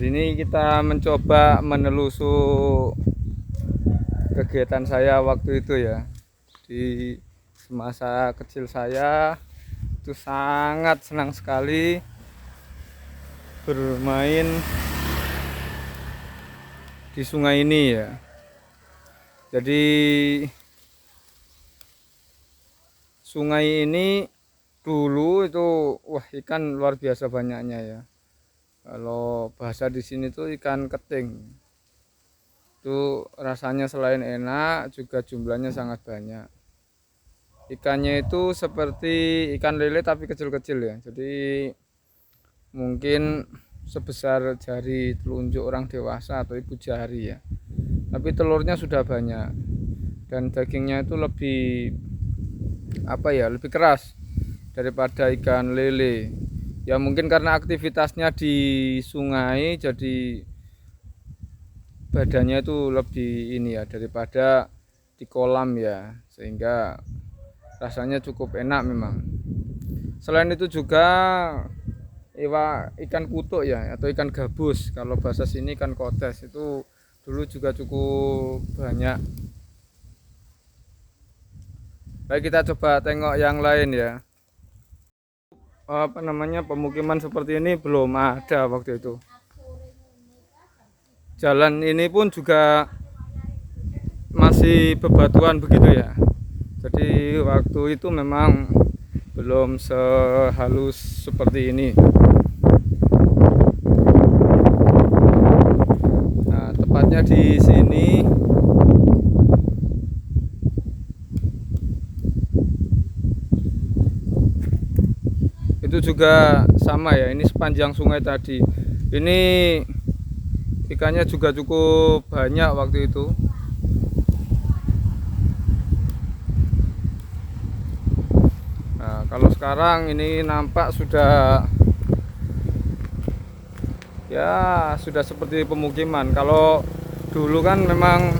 Jadi ini kita mencoba menelusur kegiatan saya waktu itu ya. Di semasa kecil saya itu sangat senang sekali bermain di sungai ini ya. Jadi sungai ini dulu itu wah ikan luar biasa banyaknya ya. Kalau bahasa di sini tuh ikan keting. Itu rasanya selain enak juga jumlahnya sangat banyak. Ikannya itu seperti ikan lele tapi kecil-kecil ya. Jadi mungkin sebesar jari telunjuk orang dewasa atau ibu jari ya. Tapi telurnya sudah banyak. Dan dagingnya itu lebih lebih keras daripada ikan lele. Ya mungkin karena aktivitasnya di sungai jadi badannya itu lebih daripada di kolam ya, sehingga rasanya cukup enak memang. Selain itu juga ikan kutuk ya atau ikan gabus, kalau bahasa sini ikan kotes itu dulu juga cukup banyak. Baik, kita coba tengok yang lain ya. Pemukiman seperti ini belum ada waktu itu. Jalan ini pun juga masih bebatuan begitu ya. Jadi waktu itu memang belum sehalus seperti ini. Nah, tepatnya di sini itu juga sama ya, ini sepanjang sungai tadi ini ikannya juga cukup banyak waktu itu. Nah, kalau sekarang ini nampak sudah seperti pemukiman. Kalau dulu kan memang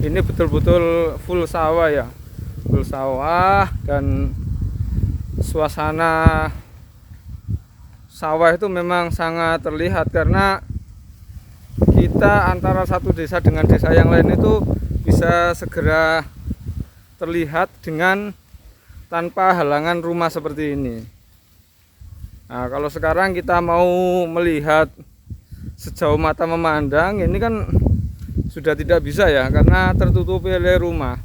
ini betul-betul full sawah ya, dan suasana sawah itu memang sangat terlihat karena kita antara satu desa dengan desa yang lain itu bisa segera terlihat dengan tanpa halangan rumah seperti ini. Nah, kalau sekarang kita mau melihat sejauh mata memandang ini kan sudah tidak bisa ya karena tertutupi oleh rumah.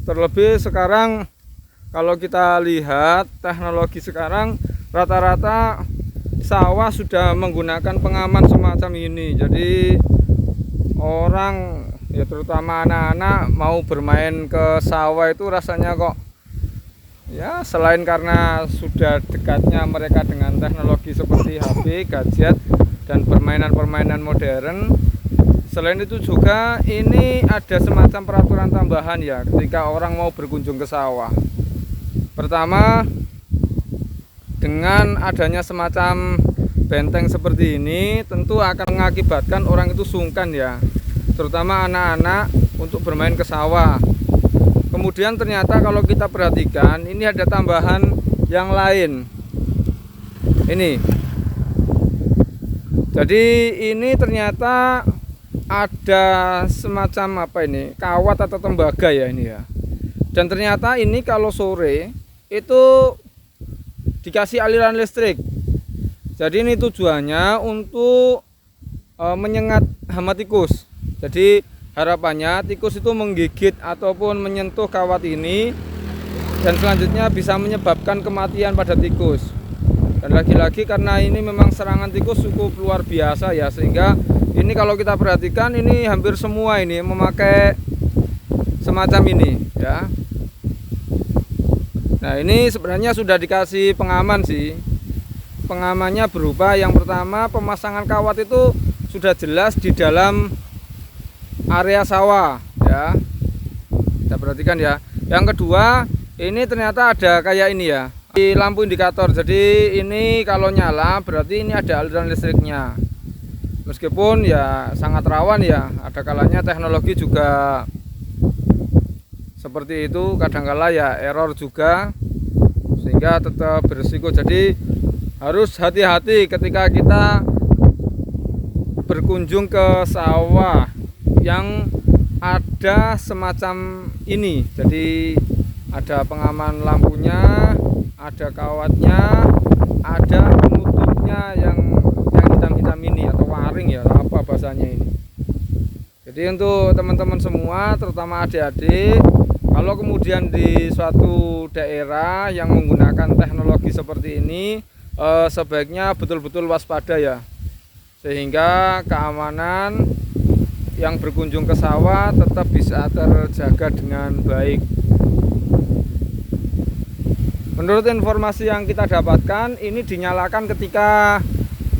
Terlebih sekarang kalau kita lihat teknologi sekarang rata-rata sawah sudah menggunakan pengaman semacam ini. Jadi orang ya terutama anak-anak mau bermain ke sawah itu rasanya kok ya, selain karena sudah dekatnya mereka dengan teknologi seperti HP, gadget dan permainan-permainan modern. Selain itu juga ini ada semacam peraturan tambahan ya ketika orang mau berkunjung ke sawah. Pertama, dengan adanya semacam benteng seperti ini tentu akan mengakibatkan orang itu sungkan ya, terutama anak-anak untuk bermain ke sawah. Kemudian ternyata kalau kita perhatikan ini ada tambahan yang lain. Ini. Jadi ini ternyata ada semacam kawat atau tembaga ya ini ya. Dan ternyata ini kalau sore itu dikasih aliran listrik. Jadi ini tujuannya untuk menyengat hama tikus. Jadi harapannya tikus itu menggigit ataupun menyentuh kawat ini dan selanjutnya bisa menyebabkan kematian pada tikus. Dan lagi-lagi karena ini memang serangan tikus cukup luar biasa ya, sehingga ini kalau kita perhatikan ini hampir semua ini memakai semacam ini ya. Nah, ini sebenarnya sudah dikasih pengaman sih. Pengamannya berupa yang pertama, pemasangan kawat itu sudah jelas di dalam area sawah ya. Kita perhatikan ya. Yang kedua, ini ternyata ada kayak ini ya, di lampu indikator. Jadi ini kalau nyala berarti ini ada aliran listriknya. Meskipun ya sangat rawan ya, ada kalanya teknologi juga seperti itu, kadangkala ya error juga, sehingga tetap berisiko. Jadi harus hati-hati ketika kita berkunjung ke sawah yang ada semacam ini. Jadi ada pengaman lampunya, ada kawatnya, ada penutupnya yang hitam-hitam ini, atau waring ya, apa bahasanya ini. Jadi untuk teman-teman semua, terutama adik-adik, kalau kemudian di suatu daerah yang menggunakan teknologi seperti ini, sebaiknya betul-betul waspada ya, sehingga keamanan yang berkunjung ke sawah tetap bisa terjaga dengan baik. Menurut informasi yang kita dapatkan, ini dinyalakan ketika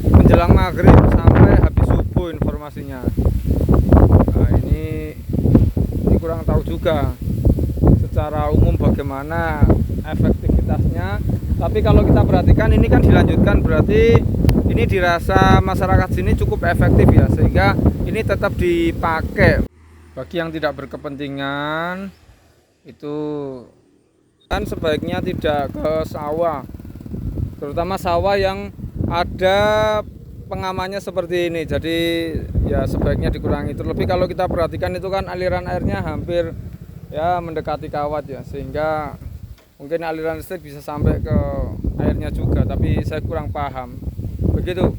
menjelang maghrib sampai habis subuh informasinya. Nah, ini kurang tahu juga secara umum bagaimana efektivitasnya. Tapi kalau kita perhatikan ini kan dilanjutkan, berarti ini dirasa masyarakat sini cukup efektif ya, sehingga ini tetap dipakai. Bagi yang tidak berkepentingan itu kan sebaiknya tidak ke sawah, terutama sawah yang ada pengamannya seperti ini. Jadi ya sebaiknya dikurangi. Terlebih kalau kita perhatikan itu kan aliran airnya hampir ya mendekati kawat ya, sehingga mungkin aliran listrik bisa sampai ke airnya juga, tapi saya kurang paham begitu.